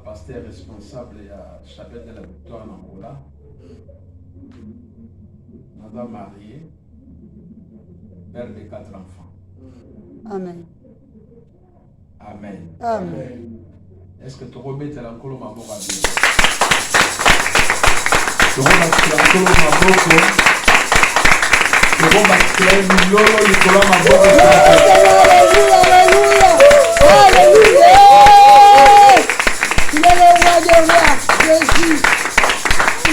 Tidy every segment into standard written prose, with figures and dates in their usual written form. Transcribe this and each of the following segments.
Pasteur responsable à Chapelle de la Victoire en Angola. Madame mariée, père de 4 enfants. Amen. Amen. Amen. Est-ce que tu remets la colo ma boca bien? Tu remets la colo ma boca. Tu remets la milolo le colo ma boca. Alléluia, alléluia, alléluia. Tu es le roi des rois, Jésus.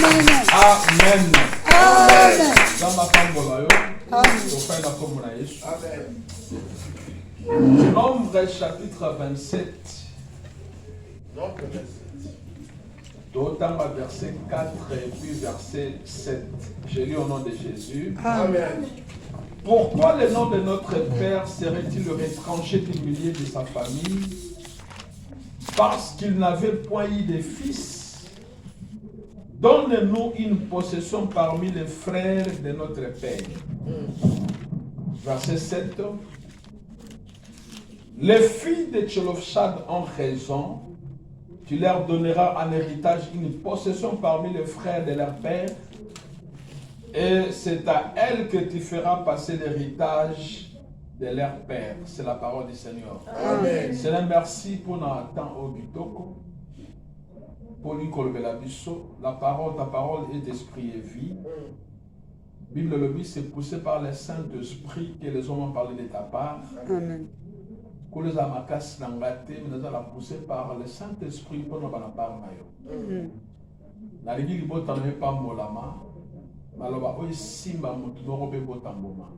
Amen. Amen. Amen. Dans ma cambola yo. Amen. Tu fais la commune à Jésus. Amen. Nombre chapitre 27. Nombre 27. D'autant verset 4 et puis verset 7. Je lis au nom de Jésus. Amen. Pourquoi le nom de notre Père serait-il retranché du milieu de sa famille? Parce qu'il n'avait point eu de fils. Donne-nous une possession parmi les frères de notre Père. Verset 7. Les filles de Tchelofchad ont raison. Tu leur donneras en héritage une possession parmi les frères de leur père. Et c'est à elles que tu feras passer l'héritage de leur père. C'est la parole du Seigneur. Amen. Seigneur, merci pour notre temps au Bitoko. Pour lui la biso. La parole, ta parole est esprit et vie. Bible le dit, c'est poussé par le Saint-Esprit que les hommes ont parlé de ta part. Amen. Que les amakas n'engâté, mais nous allons pousser par le Saint-Esprit pour nous la part. Na ligi libota ne pas molama. Maloba oi simba mutu no robe botamboma.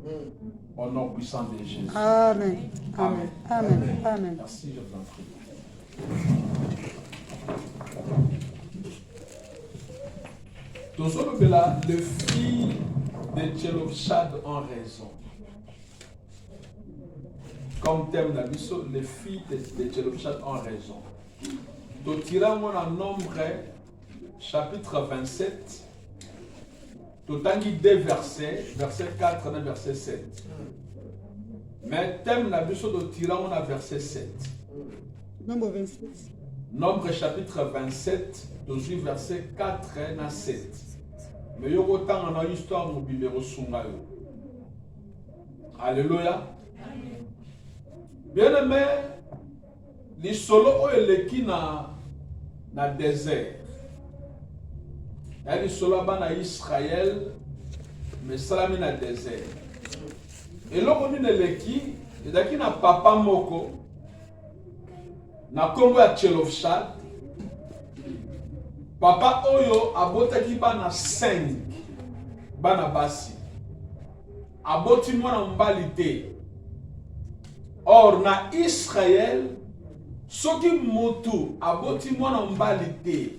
Au nom puissant de Jésus. Amen. Amen. Amen. Amen. Merci, je vous en prie. Toujours le fils de Tchelofchad ont raison. Comme thème d'Abisso, les filles de Tchelofchad ont raison. Donc, tirons mon nombre, chapitre 27. Totangi 2 versets, verset 4 et verset 7. Mais thème d'Abisso, donc tirons mon verset 7. Nombre 27. Nombre chapitre 27, toujours verset 4 et 7. Mais il y a autant dans l'histoire de Bibéro Sungayo. Alléluia. Bien aimé, les solos qui na désert. Les solos na Israël, mais salami na désert. Et là on dit les qui, et na papa moko, na kombo ya Tchelofchad. Papa oyo abotaki bana 5 bana basi. Aboti mwana mbali te. Or na Israël, soki motu aboti mwana mbali te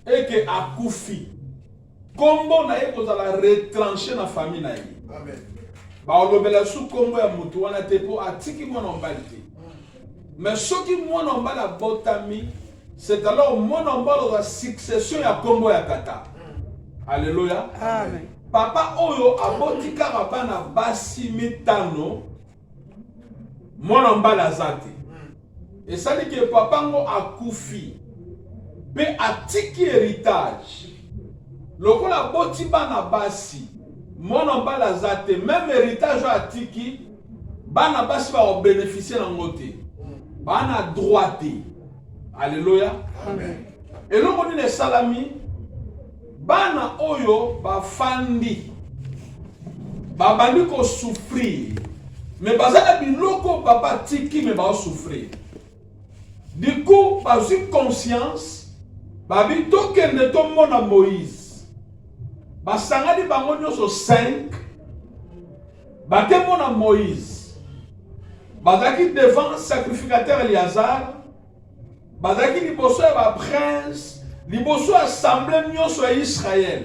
et que akufi kombo na ye kozala retranché na famille na ye. Amen. Ba olobela su kombo ya motu wana te po atiki mwana mbali te. Mais soki mwana mbali abotami, c'est alors mwana mbali la succession ya kombo ya tata. Alléluia. Amen. Papa oyo aboti kaka bana basi mitano mwana mbali azate. Et ça dit que papa ngo akufi pe atiki héritage. Lokola boti bana basi mwana mbali azate, même héritage atiki bana basi va bénéficier na ngote. Bana droité. Alléluia. Amen. Et l'homme dit les salami bana oyo bafandi babandi ko souffrir, mais bazala biloko baba tiki mais ba souffrir. Du coup bazu conscience babi tokende to mona Moïse basangani bango nyonso 5 bake mona Moïse bazaki devant sacrificateur Eliazar, bazaki liboso ya ba prince, liboso assemblée nyonso ya Israël.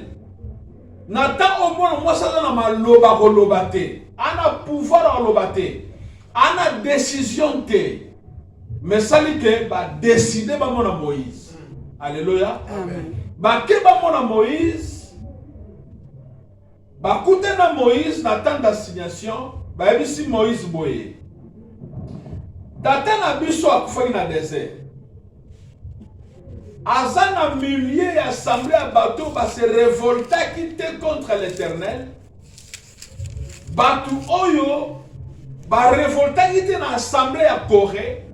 Nata omona mwasa na maloba koloba te, ana pouvoir koloba te, ana décision te, mais sali ke ba décider ba mona Moïse. Alléluia. Amen. Ba ke ba mona Moïse, ba koute na Moïse na temps d'assignation, ba yebisi Moïse boye. Tata na biso akufaki na désert. Azana milliers d'assemblées à bateau va se révolter qui était contre l'Éternel. Batu Oyo va révolter qui était dans l'assemblée à Corée.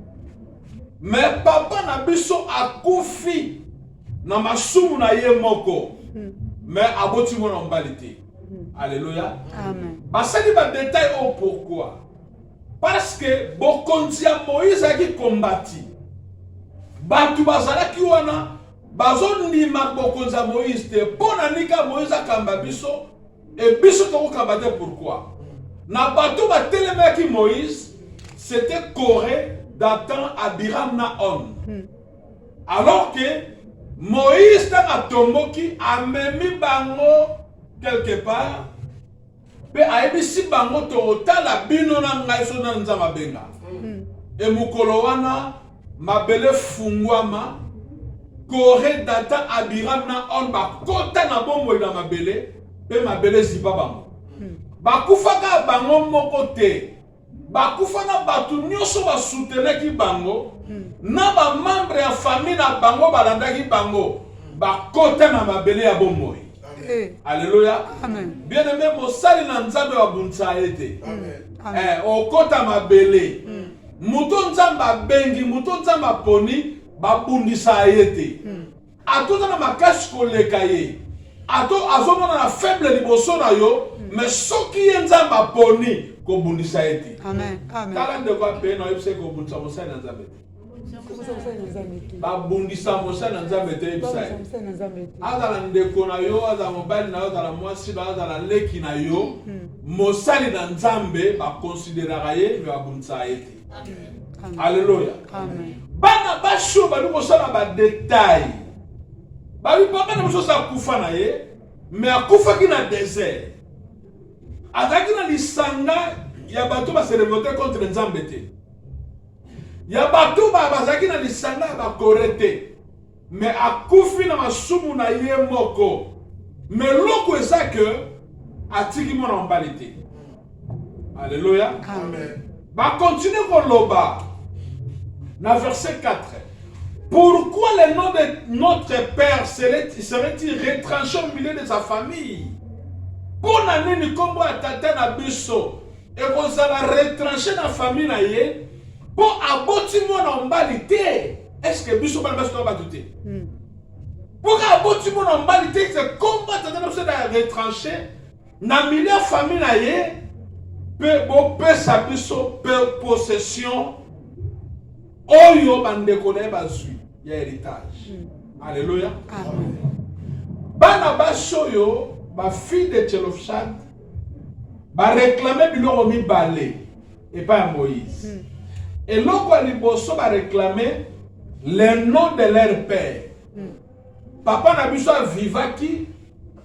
Mais papa na biso akufi na masumu na ye moko. Mais aboti mo na mbalite. Alléluia. Amen. Basali ba détail au pourquoi. Parce que bokonzi ya Moïse a qui combattu. Batu bazala ki wana bazondima bokonzi ya Moïse te pona nika Moïse akamba biso et biso to kambate pourquoi. Na batu ba telemaki Moïse c'était Corée Dathan Abiram Naon. Alors que Moïse t'a tomboki a memi bango quelque part. Pe aibisi bango to la bino na ngai so na nzama benga. E mukolo wana mabele fungwama Corée Dathan Abiram Naon ba kota na bombo na mabele pe mabele ziba bango. Bakufaka bango moko te. Bakufa na batu nyoso ba soutenaki bango na ba membre ya famille na bango balandaki bango bakota na mabele ya bomoi. Alléluia. Amen. Bien aimé mosali na nzambe wa bunza ete. Amen. Okota mabele. Muto nzamba bengi, muto nzamba poni babundisa ete. Atuta na makasi koleka ye. Ato azomona na faible liboso na yo, mais soki ye nzamba poni ko bundisa ete. Amen. Amen. Kala ndeko pe na yebse ko bundisa mosali na nzambe. Ba bundisa mosali na nzambe te yebsa. Azala ndeko na yo, azala mobali na yo, azala mwasi ba azala leki na yo, mosali na nzambe ba considérera ye ba bundisa ete. Alléluia. Amen. Bana ba sho ba mosala ba détail. Ba bi papa na mososa kufa na ye, mais akufa ki na désert. Azaki na lisanga ya bato ba se révolter contre nzambe te. Ya bato ba bazaki na lisanga ba korete. Mais akufi na masumu na ye moko. Mais loko eza que atiki mo na mbalite. Alléluia. Amen. Ba continue ko loba. Na verset 4. Pourquoi le nom de notre père serait-il retranché au milieu de sa famille? Pour nani kombo atata na biso et kozala retranché na famille na ye pour aboti mo na mbalite. Est-ce que biso bana baso ba douter? Pour aboti mo na mbalite c'est kombo atata na biso da retranché na milieu famille na ye pe bo pesa biso pe possession oyo bandeko na bazui ya héritage. Alléluia. Amen. Bana baso yo ba fille de Tchelofchad ba réclamer biloko mibale et pas Moïse. Et loko liboso ba réclamer le nom de leur père. Papa na biso vivaki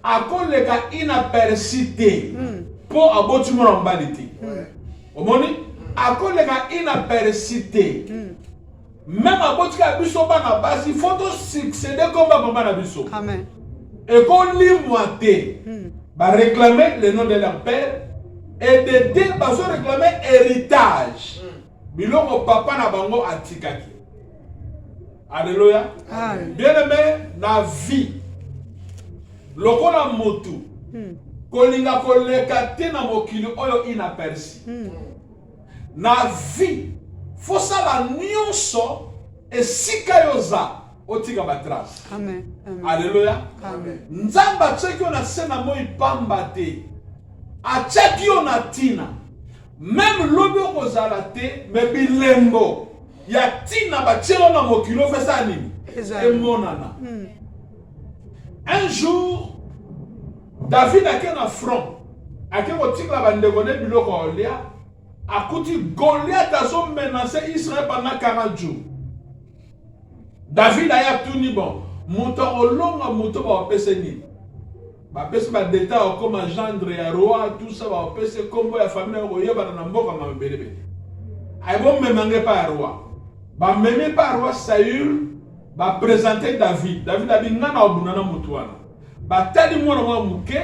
akoleka inapercité pour aboti mo na mbalite. Omoni akoleka inapercité. Même aboti ka biso bana basi photo succéder comme papa na biso. Amen. Et qu'on lit moité, va réclamer le nom de leur père et de deux va réclamer héritage. Biloko papa na bango atikaki. Alléluia. Amen. Bien aimé, la vie. Loko na motu. Kolinga koleka te na mokili oyo inaperci. Na vie. Faut ça la nyonso et sika yoza. Otika batras. Amen. Amen. Alléluia. Amen. Nzamba tseki on a sena moi pamba te. A tseki on a tina. Même lobi kozala te, mais bilembo. Ya tina ba tselo na mokilo fesa nini. E monana. Un jour, David a ken na front. A ken otika ba ndeko ne biloko olia. Akuti Goliath azo menacer Israël pendant 40 jours. David a tout bon. Moto olonga moto ba opese ni. Ba pese ba détail comme gendre ya roi tout ça ba opese kombo ya famille ko yeba na mboka mabelebe. Ay bon me mangue pas roi. Ba meme pas roi Saül ba présenter David. David a dit ngana obunana moto wana. Ba tali mwana mwa muke.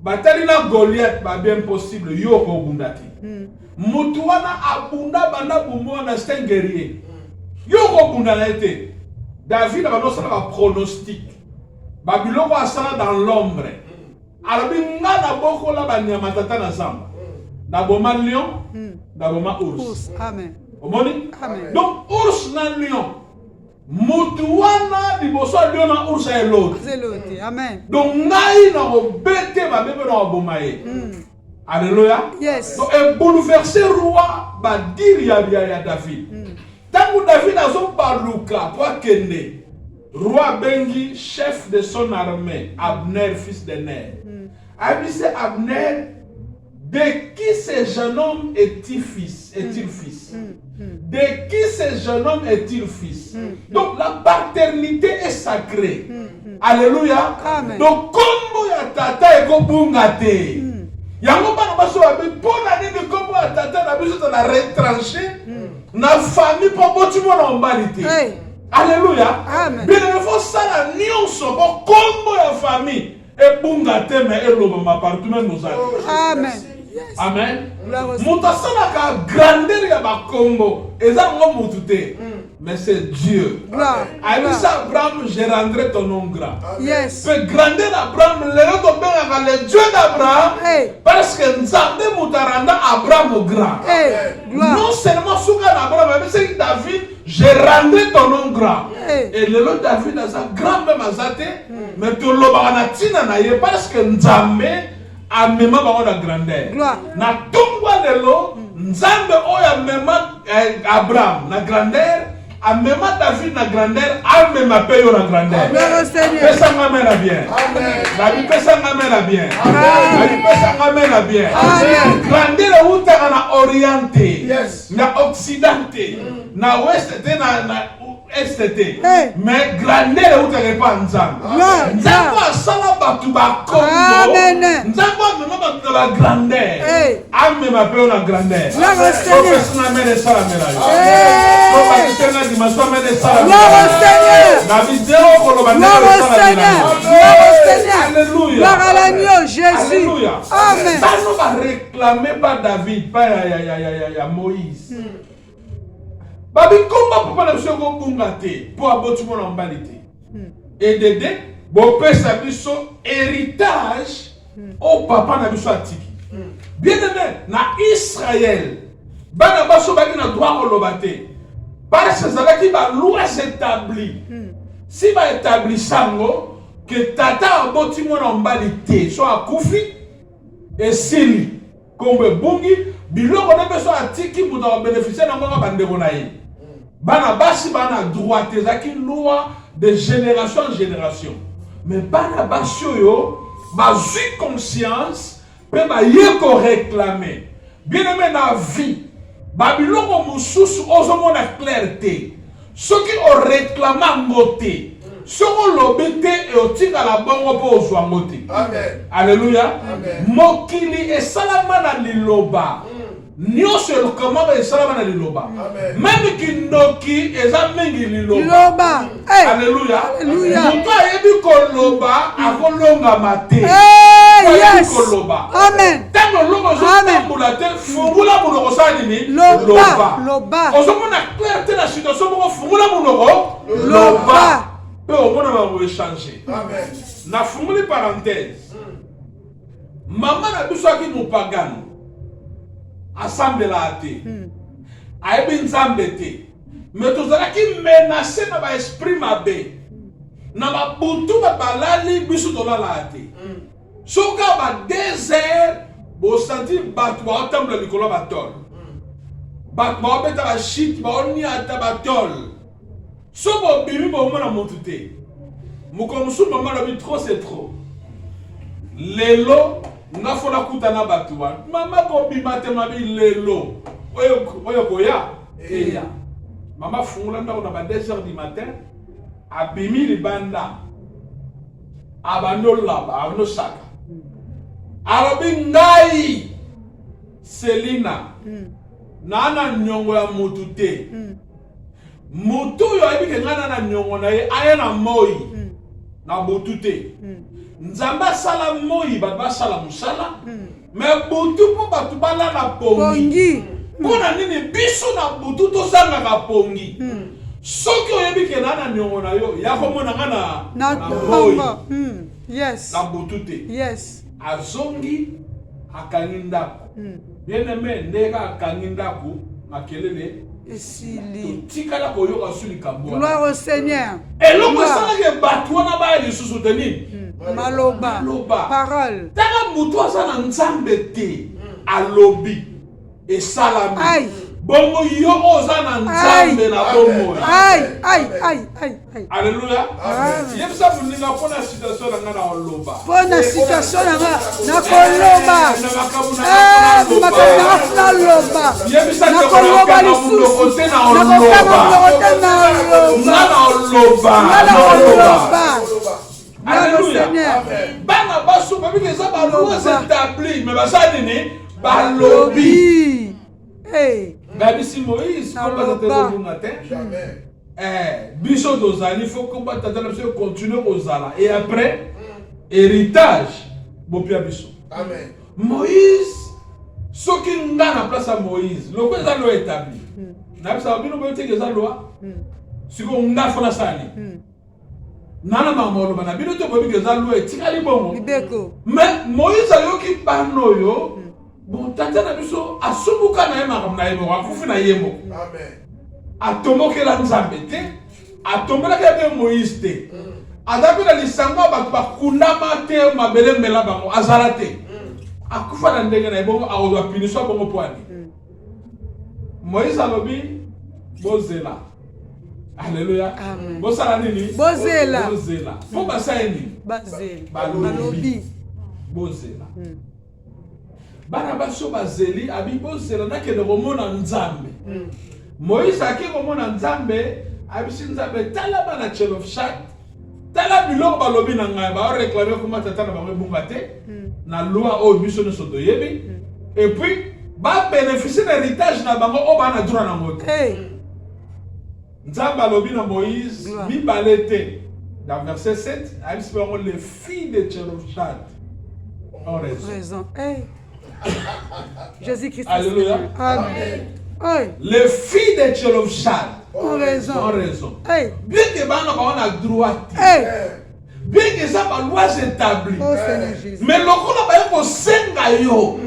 Ba tali na Goliath ba bien possible yo ko bundati. Moto wana abunda bana bumo na c'est un guerrier. Yo ko bundana été. David a un pronostic. Babylone a ça dans l'ombre. Alors, il y a beaucoup de gens D'aboma lion, d'aboma ours. Amen. Amen. Donc, ours na lion. Mutuana liboso lion na ours et l'autre. Amen. Donc, ngai na obete ba bebe na obomaye. Alléluia. Yes. Donc, et bouleverser roi ba dire ya David. Tant que David a son baluka pour kende. Roi Bengi, chef de son armée, Abner, fils de Ner. Abissé Abner. De qui ce jeune homme est-il fils? De qui ce jeune homme est-il fils? Donc la paternité est sacrée. Alléluia. Amen. Donc comme ya tata eko bungate. Yango bana baso abi pona nini comme ya tata na biso na retranché na famille pour boti mona ombalité. Alléluia. Amen. Bien il faut ça la nyonso bo kombo ya famille e bungate mais eloba ma partout même nous Amen. Yes. Amen. Mutasana ka grandeur ya bakombo eza ngo mutute. Mais c'est Dieu. Aïe ça Abraham, je rendrai ton nom grand. Yes. Pe grandeur Abraham, le Dieu d'Abraham. Parce que Nzambe mutaranda Abraham grand. Non seulement souka Abraham, mais c'est David, je rendrai ton nom grand. Et le lot David a sa grand même azate, mais to lobana tina na ye parce que Nzambe a même ba la grandeur. Na tongwa lelo Nzambe oya même Abraham na grandeur. A même David na grandeur, a même payo na grandeur. Pesa ngame na bien. David pesa ngame na bien. David pesa ngame na bien. Grandeur uta na orienté, na occidenté, na ouesté na esté. Mais grandeur uta pas nzambe. Nzambe asala batu ba kombo. Nzambe même batu la grandeur. A même payo na grandeur. Pesa ngame na sala mela. Gloire à l'agneau Jésus. Amen. Ça ne va réclamer par David, pas Moïse. Babi comment papa na soko bungate pour aboti mon embalité. Et Dédé, bon père sa biso héritage au papa na biso atiki. Bien aimé na Israël. Bana baso baki na droit olobate. Parce que ça va dire que loi s'établit. Si va établir sango que tata aboti mon embalité soit akufi et sili comme bungi biloko na beso atiki muta bénéficier na ngoma bandeko na ye. Bana basi bana droit ezaki loi de génération en génération. Mais bana basi yo bazui conscience pe ba yeko réclamer. Bien aimé na vie Babylone mususu ozomona clarté. Ceux qui ont réclamé ngoté, ceux qui ont lobité et otika la bongo po ozwa ngoté. Amen. Alléluia. Amen. Mokili et salamana liloba. Nyonso comment et salamana liloba. Même kindoki eza mingi liloba. Alléluia. Alléluia. Muto ayebi koloba akolonga mate. Yes. Amen. Tango logo zotambula te fungula munoko sanini loba. Ozomona clarté la situation moko fungula munoko loba. Pe omona ba mo échanger. Amen. Na funguli parenthèse. Maman na biso aki mupagano. Assemble la ate. Ayebi nzambe te. Mais tozalaki menacé na ba esprit mabe. Na ba butu ba balali biso tolala ate. Soka ba désert, bo senti batu ba otamble likolo ba tol. Bat ba obeta ba shit ba oni ata ba tol. So bo bimi bo mona montute. Mukomsu mama na bi trop c'est trop. Lelo nga fola kutana batu wa. Mama ko bima te mabi lelo. Oyo koya. Eya. Mama fungula ndako na ba 2h du matin. Abimi libanda. Abando laba, abando saka. Arabi ngai Selina nana nyongo ya mutu te mutu yo ayebi ke ngana na nyongo na ye aya na moi na butu te nzamba sala moi ba sala musala mais butu po batu bala na pongi pona nini biso na butu to sanga ka pongi soki oyebi ke na niongo na yo ya komona nga Na boyi tongo. Yes. na butu te Yes. azongi akangi ndako bien aimé ndeka akangi ndako makelele Esili. totikala koyoka su likambo wana Gloire au Seigneur. eloko esalaki bato wana baya lisusu te nini Maloba. Maloba. Parole. tala moto aza na nzambe te alobi esalami Aïe. bongo yo oza na nzambe na bomoi Aïe. Aïe. Aïe. Aïe. Aïe. alleluya Amen. yebisa moninga mpona situation na nga na oloba Pona situation na koloba. na makambo na Makambo na loba. yebisa Na te koloba kolaka na lisusu. munoko te na Na kokanga oloba munoko te na nga oloba. na oloba Na oloba. Alléluia. Seigneur. bana baso babiki eza balois établi me baza nini balobi Lobi. Hey. babisi moïse Na komba loba. tatelobunga te Jamais. biso tozali fo komba tata na biso continue kozala et après héritage bopia biso Amen. moïse soki nga na place ya moïse loko eza loi établi nayebisaka bino boyo teke eza loi sikoyo nga fo nasali nana mamoloba na bino te boyebi ke eza loi etikali bongo Libeko. mais moïse ayoki bana oyo bon tata na biso asumbuka na ye makambo na ye moko akufi na ye moko Amen. atombokela nzambe te atombelaki ebe moïse te aza mpe na lisango ya bato bakundama te mabele mbela bango azala te akufa na ndenge na ye bongo akozwa punition bongo pwani moïse alobi bozela alleluya Amen. bosala nini Bozela. bozela mpo basala nini Bazeli. Balobi. Balobi. bozela bana baso bazeli abi bozela nakende komona nzambe moïse ake komona nzambe abisi nzambe tala bana Tselofshad tala biloko balobi na ngai baoreklame kuma tata na bango ebunga te na loi oyo biso nyonso toyebi et puis babénéficie na héritage na bango oyo baa na droit nango te Hey. nzambe alobi na moïse Gloire. mibale te dans verset 7 abisi bango les filles de Tselofshad ont raison Raison. Hey. Jésus-Christ. Alléluia. Amen. Hey. les filles de Tselofshad Ont raison. ont raison Hey. bien que bana bango na droit te Hey. bien que eza balois établi Oh Seigneur Jésus. mais lokola baye kosenga yo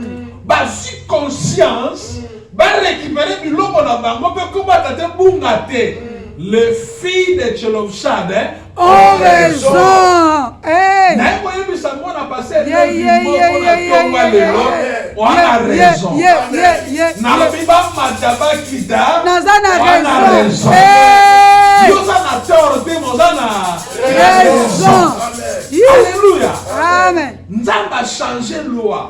bazwi conscience barécupere biloko na bango mpe kobata te bunga te les filles de Tselofshad Oh raison. Hey. naye koyebisa ngo na pase Yeah, yeah, yeah, yeah, tonga yeah, lelo yeah. wana raison Yeah. nalobi bamata bakita Naza na wana raison. raison Hey. yo oza na tort te moza na Raison. Alléluia. Amen. nzambe achange loi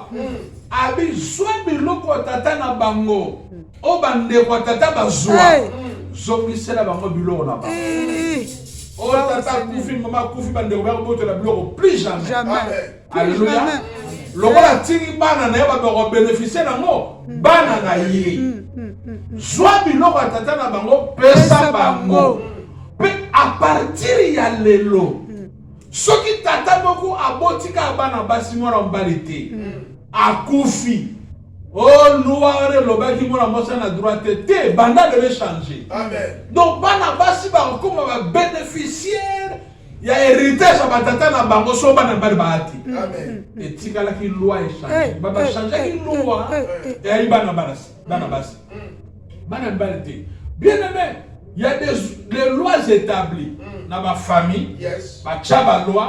abi zwa biloko tata na bango o bandeko tata bazwa Hey. zongisela bango biloko na bango Hey. o tata akufi mama akufi bandeko bango botela biloko plus jamais Jamais. Alléluia. Jamais. lokola tiki bana na ye babeko bénéficie nango bana na ye zwa biloko ya tata na bango pesa bango mpe a partir ya lelo soki tata moko abotika bana basi mwana mobali te akufi o loi wana elobaki mwana mwasi na droite te banda lelo échange Amen. donc bana basi bakokoma babénéficiaire ya héritage ya batata na bango so bana mibali baati Amen. etikalaki loi échange Hey, babachangeaki hey, loi hey, hey. eyayi bana basi bana mibali te bien aimé il y a des lois établies na bafamille Yes. batia baloi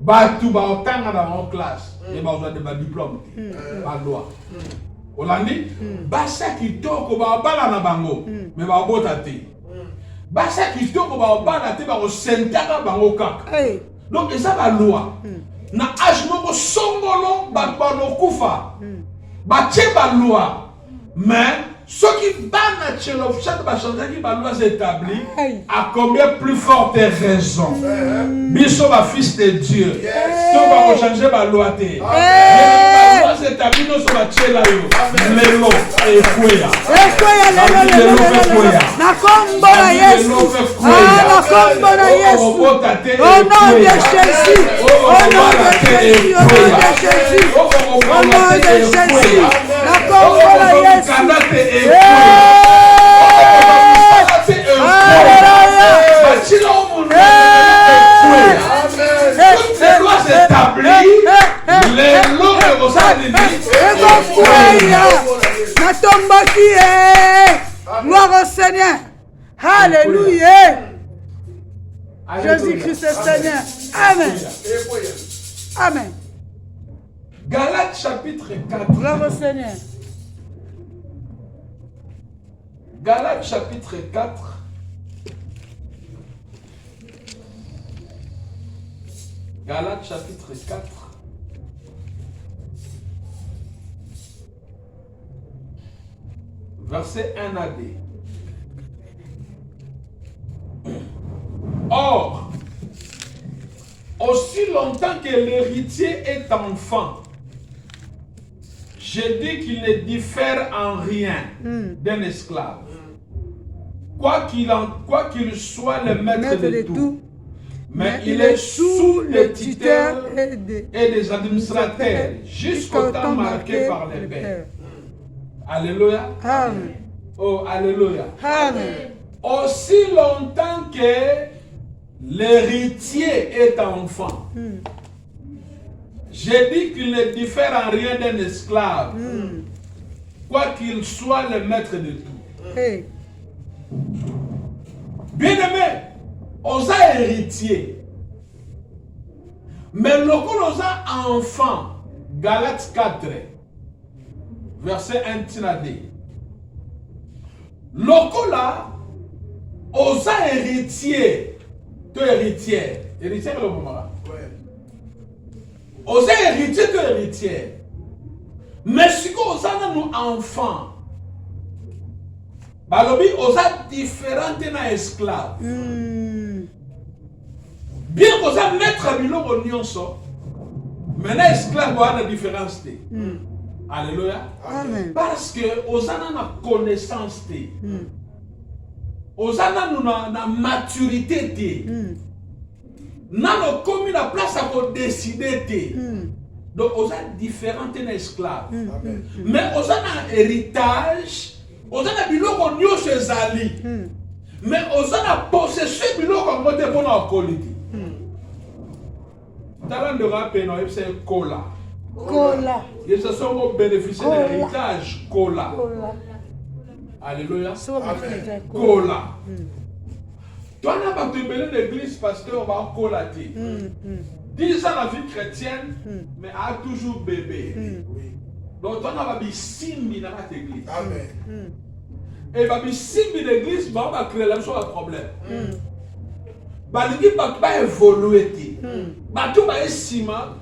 bato baotanga na bango classe e bazwa de badiplôme te baloi olandi basi ya kitoko baobala na bango me baobota te basi ya kitoko baobala te bakosentaka bango kaka Hey. donc eza baloi na age moko songolo bato banokufa batie baloi mais soki bana Tselofshad bachangeaki balois établi Hey. à combien plus forte raison biso bafils de Dieu to bakochange baloi te balois établi nyonso batiela yo lelo ekweya Ekweya lelo. Na kombo na Yesu. Ah, na kombo na Yesu. Au nom de Jésus. Au nom de Jésus. Au nom de Jésus. Au nom de Jésus. Na kombo na Yesu. Jésus-Christ est Seigneur. Amen. Amen. Galates chapitre 4. Gloire au Seigneur. Galates chapitre 4. Galates chapitre 4. Verset 1 à 2. Or, aussi longtemps que l'héritier est enfant, je dis qu'il ne diffère en rien d'un esclave. Quoi qu'il soit le maître de tout, mais il est sous le tuteur et des administrateurs, jusqu'au temps marqué par les pères. Alléluia. Amen. Oh, alléluia. Amen. Aussi longtemps que l'héritier est enfant, j'ai dit qu'il ne diffère en rien d'un esclave, quoi qu'il soit le maître de tout. Hey. Bien-aimé, on a héritier. Mais lorsqu'on a enfant, Galates 4, verset 1 tinade. Lorsqu'on a héritier, tu héritière. Héritière le moment là. On a héritier, tu héritière. Mais si on a nos enfants, balobi oza différente na esclave. Bien qu'on a maître biloko nyonso, mais na esclave a une différence. Alléluia. Amen. Parce que osana na connaissance te. Osana na maturité te. Nano commis la place à qu'on décider te. Donc osa différente na esclave. Mais osana héritage. Osana biloko nyonso ezali. Mais osana possession biloko ngote pona okoliti. Talent de rappel c'est cola. Cola. Et ce sont vos bénéficiaires de l'héritage cola. Alléluia. Amen. Cola. Toi n'a pas de l'église pasteur va cola. 10 ans la vie chrétienne mais a toujours bébé. Donc, on a mis simbi dans notre église. Amen. Et bah, simbi l'église, bah, on va créer là sur un problème. Bah, l'église va évoluer. Bah, tout va être ciment.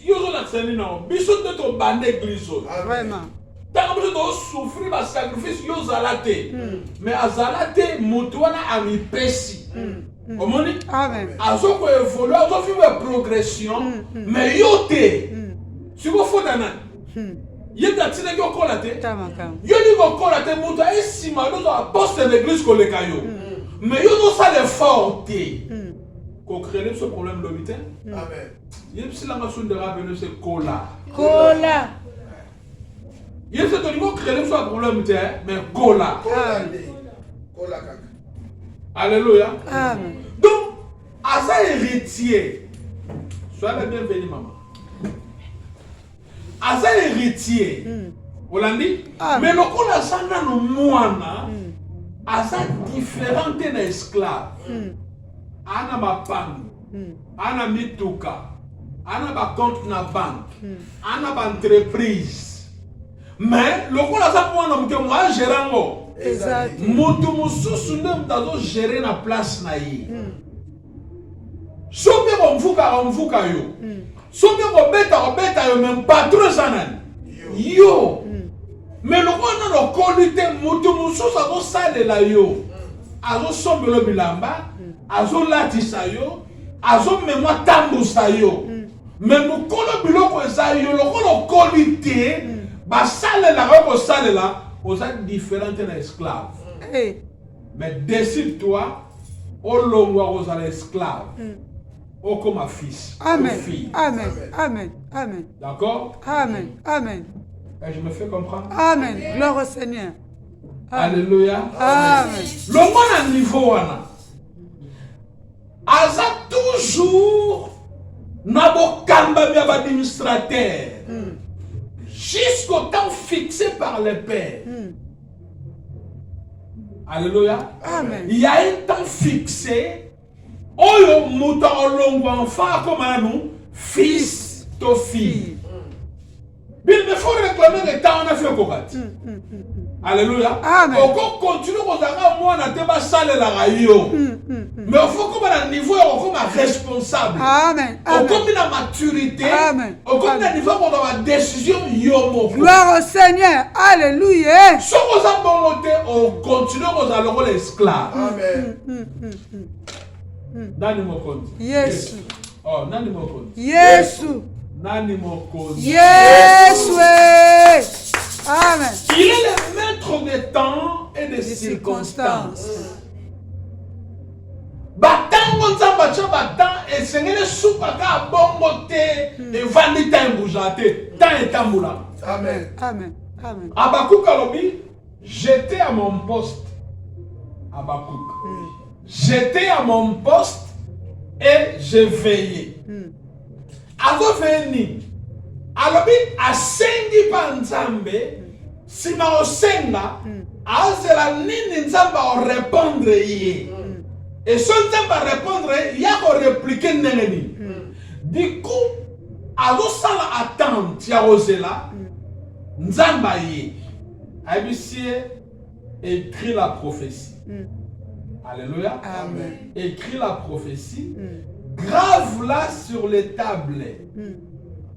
Yo la tseni non. Biso de ton bande église. Vraiment. Tant que tu souffrir par sacrifice yo zalate. Mais azalate mutuana ami pesi. Omoni? Amen. Azoko évoluer, azoko faire progression. Mais yo te. Si vous faut dana. Yenda tina yo kolate. Yo ni go kolate mutu ay sima do apostle de l'église ko le kayo. Mais yo no ça l'effort te. Ko créer ce problème l'obité. Amen. Yem si la maçon de revenu c'est cola. Cola. Yem c'est au niveau créer ce problème te mais cola. Cola. Alléluia. Amen. Donc à ça héritier. Sois la bienvenue maman. Aza héritier. Olandi. Mais le coup la sana no mwana. Aza différente na esclave. Ana mapangu. Ana mituka. Ana ba compte na banque. Ana ba entreprise. Mais le coup la sa mwana mke moi gérango. Exact. Mutu mususu nde mtazo gérer na place na yi. Sobe omvuka yo. Soki obeta yo même patron sanani. Yo. Mais le roi na qualité mutu mususu azo salela yo. Azo sombelo bilamba, azo latisa yo, azo memwa tambusa yo. Mais mukolo biloko eza yo lokolo qualité ba salela ko salela oza différente na esclave. Mais décide-toi au longwa oza esclave. Oh, comme ma fils. Amen. Fille. Amen. Amen. Amen. D'accord? Amen. Amen. Et je me fais comprendre. Amen. Gloire au Seigneur. Amen. Alléluia. Amen. Le monde à niveau, Aza toujours Nabo Kamba administrateur. Jusqu'au temps fixé par le Père. Alléluia. Amen. Il y a un temps fixé. Oyo muta olongo enfant comme nous, fils to fille. Mais il faut réclamer le temps on a fait quoi? Alléluia. Amen. On continue à faire moi na te ba sale la rayo. Mais il faut comme un niveau comme un responsable. Amen. On comme une maturité. Amen. On comme un niveau pour avoir décision yomo. Gloire au Seigneur. Alléluia. Si on a bon côté, on continue à avoir l'esclave. Amen. Nani mokonzi. Yesu. Oh, nani mokonzi. Yesu. Nani mokonzi. Yesu. Amen. Il est le maître des temps et des circonstances. Batango nzamba cha batan esengele supaka bongo te evandi tangu jate tant etambula. Amen. Amen. Amen. Habakkuk alobi, j'étais à mon poste. Habakkuk. J'étais à mon poste et je veillais. Azo veni. Alobi asengi pa nzambe sima osenga azela nini nzamba o répondre ye. Et son nzamba répondre ya ko répliquer nengeni. Du coup azo sala attente ya ozela nzamba ye. Abisie écrit la prophétie. Alléluia. Amen. Écrit la prophétie. Grave-la sur les tablets.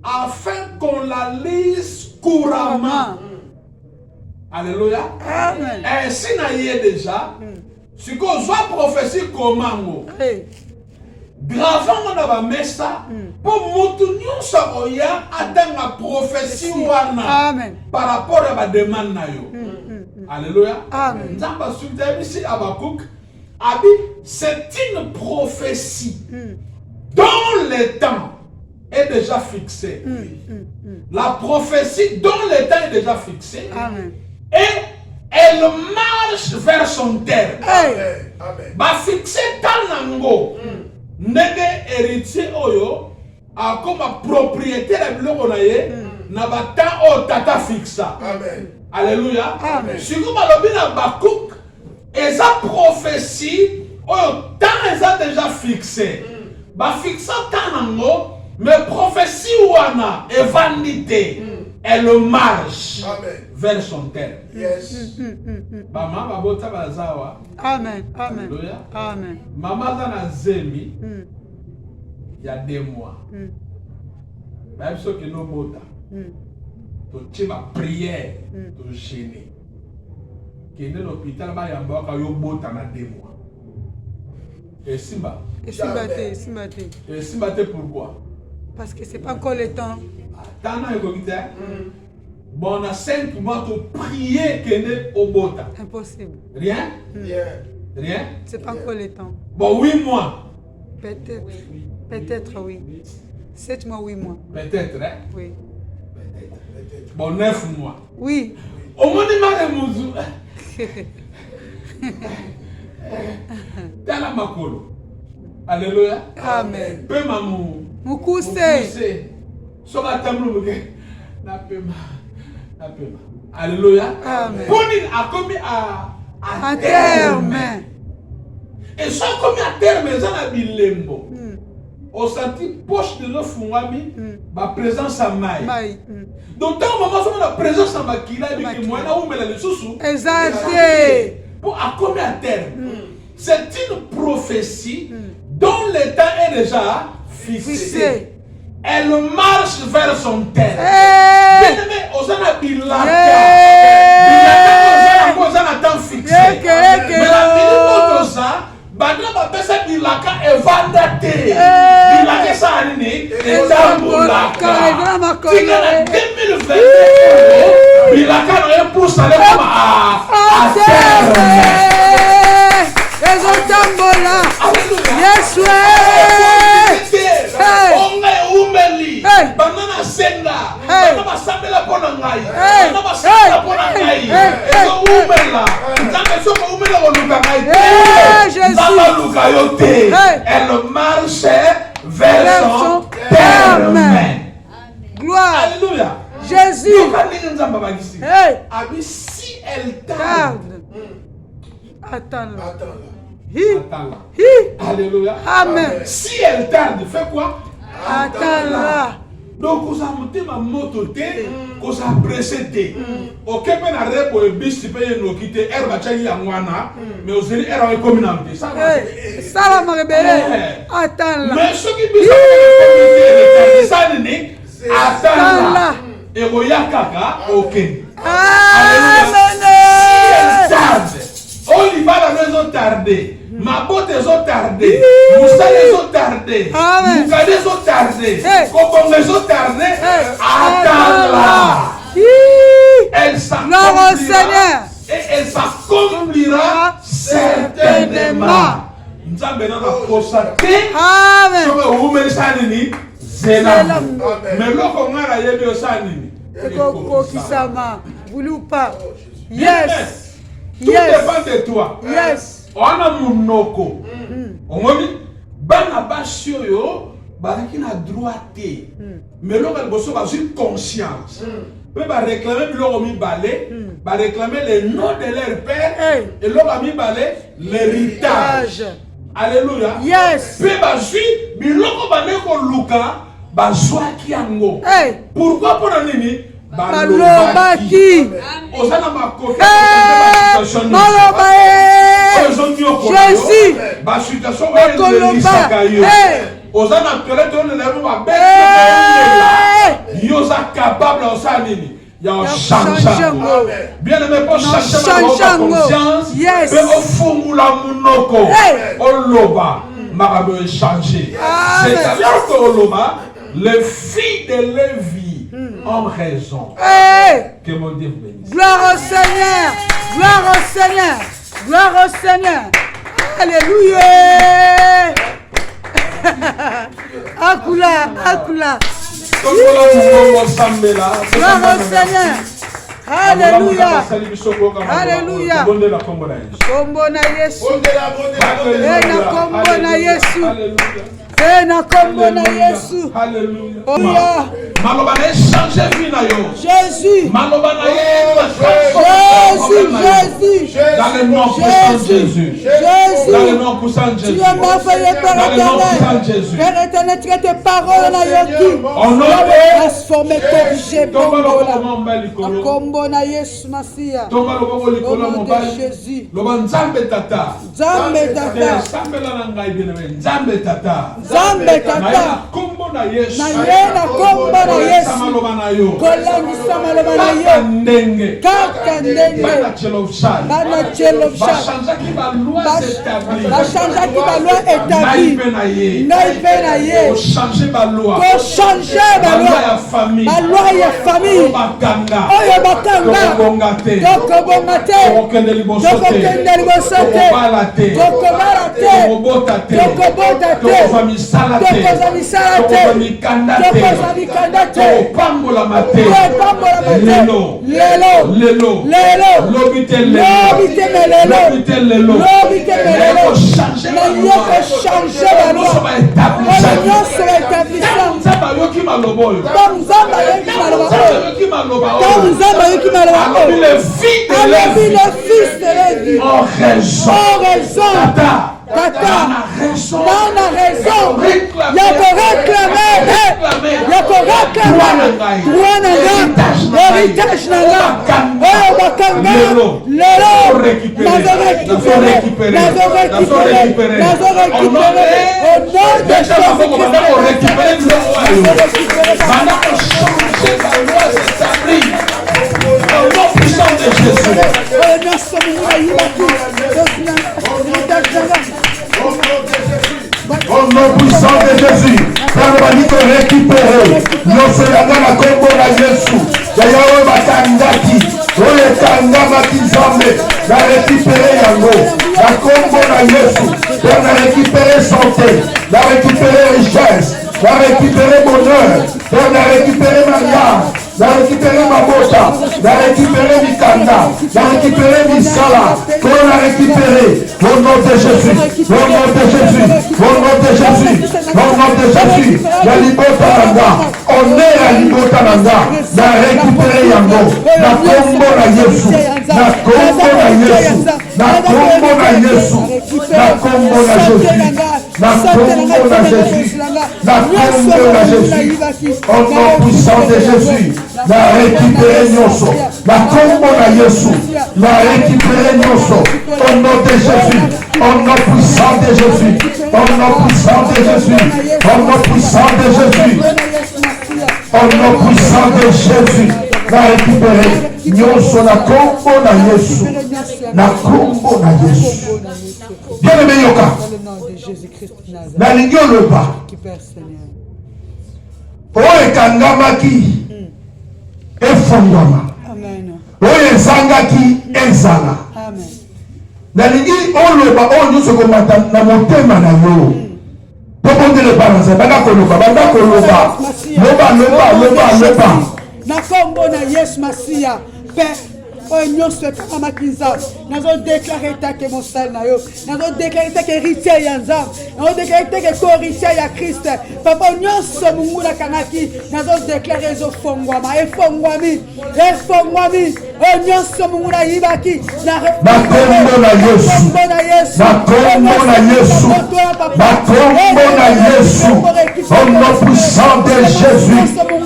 Afin qu'on la lise couramment. Alléluia. Amen. Ainsi n'a y est déjà. Si qu'on soit prophétie comment Hey. gravant dans la messa pour montunyo sa oya atteindre la prophétie wana Amen. par rapport à la demande na yo. Alléluia. Amen. Nzamba subta ici Habakkuk abi c'est une prophétie dont le temps est déjà fixé. La prophétie dont le temps est déjà fixé. Amen. Et elle marche vers son terme. Hey. Amen. Ba fixé tanango. Ndenge héritier oyo a comme propriétaire de biloko na ye na ba temps o tata fixa. Amen. Alléluia. Amen. Si vous m'avez dit Habakkuk, et sa prophétie, au temps est déjà fixé. Ba fixa tanango, mais prophétie ouana est vanité. Elle marche Amen. vers son terme. Yes. Maman babota bazawa. Amen. Amen. Alléluia. Amen. Maman zana zemi. Il y a 2 mois. Même ceux qui n'ont pas tu ma prière, tu gêner. Qui est dans l'hôpital, il y a un peu de 2 mois. Et Simba. Et Simbaté, Simbaté. Et Simbaté pourquoi? Parce que c'est pas encore le temps. Attends, bon, on a 5 mois pour prier qu'il est au bota. Impossible. Rien? Bien. Rien? C'est pas encore le temps. Bon, 8 mois. Peut-être. Peut-être, oui. 7 mois, 8 mois. Peut-être, hein? Oui. Bon, 9 mois. Oui. Au moins, il m'a remouzou. T'as la makolo. Alléluia. Amen. Peu mamou. Moukoussé. Soka tamlo muke. Na pema. Na pema. Alléluia. Amen. Poni a commis à terme. Et ça commis à terme, ça na bilembo. On sentit poche de l'eau fungami, ma présence à maille. Maï. Donc, tant maman, ça la présence à makila, et que moi, là où me la sous. Exacté. Pour à combien à terme? C'est une prophétie dont le temps est déjà fixé. Elle marche vers son terme. Bien-aimé, Osana Bilaka. Bilaka, Osana temps fixé. Mais la minute Osa, Badra Bapesa Bilaka est vandate. Bilaka Sanini est Tambulaka. Tika 2020, Bilaka n'a pour s'aller comme à terre. Ezotambola. Yesu. Banana senga, banana basambela pona ngai, banana basambela pona ngai. Ezo umela, nzambe soko umela oluka ngai. Nzambe luka yote. Elle marche vers son terme. Gloire. Alléluia. Jésus. Nzambe bagisi. Hey. Abi si elle tarde. Attends-le. Attends là. Attends-la. Alléluia. Amen. Si elle tarde, fais quoi? Attends-la. Donc, vous avez ma moto, vous avez pressé. Ok, ben arrête pour le bis, tu peux nous quitter. Elle va changer à moi, mais vous allez être communauté. Ça va me révéler. Attends-la. Mais ce qui est ça, attends-la. Et vous y a caca, ok. Amen. Si elle tarde, on y va la maison tarder. Ma botte les ont tardé, Moussa les ont tardé, Mouka les ont tardé, Kobong les ont tardé, attends-la. Elle s'accomplira et elle s'accomplira certainement. Nous avons maintenant constaté que vous mettez ça nini, c'est là. Mais l'autre on a eu de ça nini. Yes. Tout dépend de toi. Yes. On a monoko. On m'a dit, bana basio yo, baraki na droite. Mais l'on a besoin de conscience. Peut ba réclamer l'on a mis balai, ba réclamer le nom de leur père et l'on a mis balai l'héritage. Alléluia. Yes. Peut ba suivre, biloko ba neko luka, ba zwaki yango. Pourquoi pour un nini? Balobaki. Osana makofi. Jésus. Ba situation Osana toilette on ne va pas. Yosa capable osanini. Ya change. Bien aimé pour changer ma conscience. Mais au fond la munoko. Oloba marabe changer. C'est-à-dire que Oloba, les filles de Lévi ont raison. Que mon Dieu bénisse. Gloire au Seigneur. Gloire au Seigneur. Gloire au Seigneur. Alléluia. Akula, akula. Gloire au Seigneur. Alléluia. Alléluia. Kombo na Yesu. Kombo na Yesu. Kombo na Yesu. Alléluia. Maloba na changer vie na yo. Jésus. Maloba na Jésus. Dans le nom puissant de Jésus. Dans le nom puissant de Jésus. Tu es merveilleux, Père éternel. Père éternel, tu as tes paroles na yoki. Transformer, corriger, Kombo na Yesu Masia. Au nom de Jésus. Nzambe tata. Nzambe tata. Nzambe tata. Nzambe tata. Kombo na Yesu. Na ye na kombo na Yesu. Kolangisa maloba na yo. Ndenge. Kaka ndenge. Bana Tchelofshad. Bana Tchelofshad. Bachanjaki ba loi s'établit. Bachanjaki ba loi établie. Naïpe na ye. Ko changer ba loi. Ko changer ba loi. Ya famille. Ba loi ya famille. Bakanga. Oyo bakanga. Tokobongate. Tokobongate. Tokokende liboso te. Tokokende liboso te. Tokobala te. Tokobala te. Tokobota te. Tokobota te. Tokofamisala te. Tokozamisala te. Tokofamikanda te. Tokozamikanda te. Tokopambola mate. Tokopambola mate. Lelo. Lelo. Lelo. Lelo. Lobite lelo. Lobite lelo. Lobite lelo. Lobite lelo. Ko changer na ba ye loi. ko changer ba loi. Oyo nyonso établissant. Nzambe ayoki maloba oyo. Comme Nzambe ayoki maloba Nzambe oyo. ayoki maloba Comme oyo. Nzambe ayoki maloba Alobi oyo. les filles de Alobi Lévi les fils de Lévi. ont raison. Ont raison. Tata. Tata. raison. Nana raison. Yako réclamer. Yako réclamer. Droit na nga. Héritage na nga. Oyo bakanga. Lelo. Nazo récupérer. Nazo récupérer. Nazo récupérer. Au nom de Jésus-Christ. Nazo récupérer. Pendant qu'on change la loi s'établit. Au nom puissant de Jésus. Oyo nyonso mungu ayibaki. Au nom puissant de Jésus, quand on dit qu'on récupère, nous sommes dans la combo de Jésus. D'ailleurs, on va t'angaki, on est tangaki Zambé, on a récupéré Yango, la combo de Jésus, on a récupéré santé, on a récupéré richesse, on a récupéré bonheur, on a récupéré mariage. On a récupéré Mabota, on a récupéré Mikanda, on a récupéré Misala, on a récupéré au nom de Jésus, au nom de Jésus, au nom de Jésus, au nom de Jésus, la Libota Langa, honneur à libota nanga na récupéré yango na kombo na Yesu na kombo na Yesu na kombo na Yesu na kombo na Jésus na kombo na Jésus na kombo na Jésus au nom puissant de Jésus na récupéré nyonso na kombo na Yesu na récupéré nyonso au nom de Jésus au nom puissant de Jésus au nom puissant de Jésus au nom puissant de Jésus au nom puissant de Jésus, na récupérer nyonso na kombo na Yesu, na kombo na Yesu. Bien aimé yoka, na lingi oloba, oyo ekangamaki efungwama, oyo ezangaki ezala. Na lingi oloba oyo nyonso komata na motema na yo. Loba. Na kombo na Yesu Masia, Père, nyonso ekamamaki nzambe nazodeklare take mosali na yo nazodeklare take héritier ya nzambe nazodeklare take ko-héritier ya Christ papa nyonso mungu nakangaki nazodeklare ezofongwama efongwami nyonso mungu nayibaki na kombo na Yesu au nom puissant de Jésus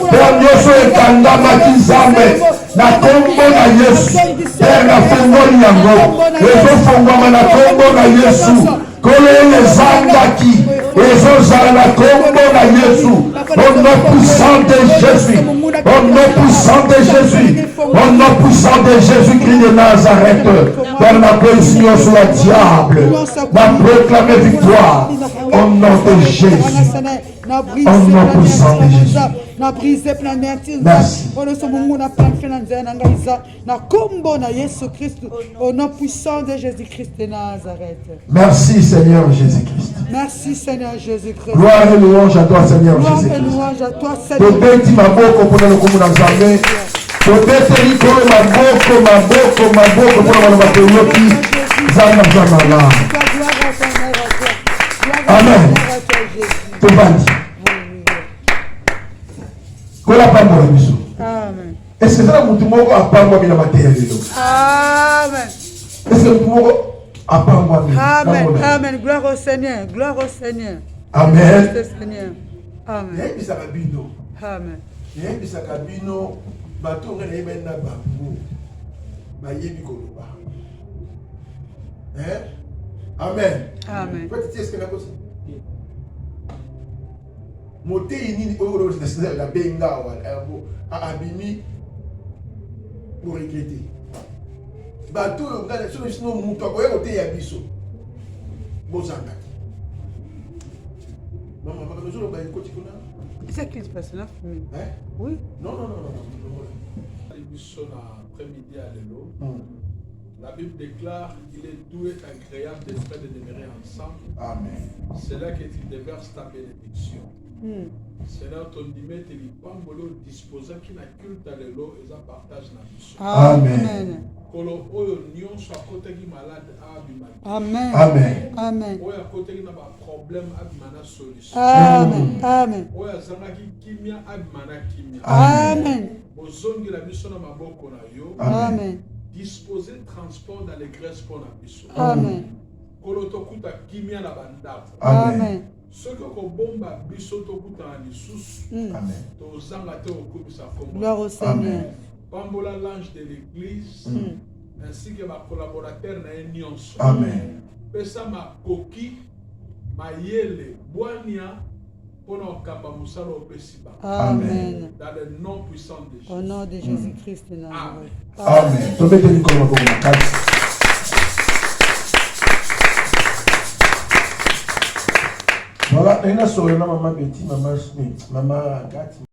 Père nyonso ekangamaki nzambe na kombo na Yesu Père na fongoli yango ezofongwama na kombo na Yesu kolo ezangaki ezozala na kombo na Yesu au nom puissant de Jésus au nom puissant de Jésus au nom puissant de Jésus-Christ de Nazareth Père na poésie sur le diable na proclamer victoire au nom de Jésus au nom puissant de Jésus. Merci. Au nom puissant de Jésus-Christ de Nazareth. Merci Seigneur Jésus-Christ. Merci Seigneur Jésus-Christ. Gloire et louange à toi Seigneur Gloire Jésus-Christ. et louange à toi Seigneur. Tobeti maboko mpona lokumu na Nzambe. Tobeteli koyo maboko mpona maloba toyoki Nzambe azamala. Amen. Tobandi. Kola pambola biso. Amen. Est-ce que ça mutu moko apangwa bila mateya lelo? Amen. Est-ce que mutu moko apangwa bila? Amen. Amen. Gloire au Seigneur. Gloire au Seigneur. Amen. Seigneur. Amen. Yebisaka bino. Amen. Yebisaka bino bato ngene yebena bango. Bayebi koloba. Amen. Amen. Peut-être est-ce que la cause Moté nini oyo la benga wala abimi pour regretter. Bato ngana sino sino mutu akoya kote ya biso. Bozanga. Maman papa nous on va écouter kuna. C'est qui se passe là? Oui. Non. Biso na après-midi à l'élo. La Bible déclare qu'il est doux et agréable des frères de demeurer ensemble. Amen. C'est là que tu déverses ta bénédiction. Seigneur, ton dimé te dit pas molo disposer qui n'a culte à l'élo et ça partage la mission. Amen. Kolo oyo nyon soit côté qui malade a bimaki. Amen. Amen. Amen. Oyo côté qui n'a pas problème a bimana solution. Amen. Amen. Oyo zanga ki kimia a bimana kimia. Amen. Bozongi la mission na maboko na yo. Amen. Disposer transport dans les graisses pour la mission. Amen. Kolo tokuta kimia na bandako. Amen. Ce que bomba biso tokuta na lisusu. Amen. Tozanga te okubisa kombo. Gloire au Seigneur. Pambola l'ange de l'église ainsi que ma collaborateur na nyonso. Amen. Pesa ma koki mayele bwania pona okamba musala opesiba. Amen. Dans le nom puissant de Jésus. Au nom de Jésus-Christ de Nazareth. Amen. Tobeteli koyo maboko na kati. Voilà, il y a une maman Betty, maman Smith, maman Agathe.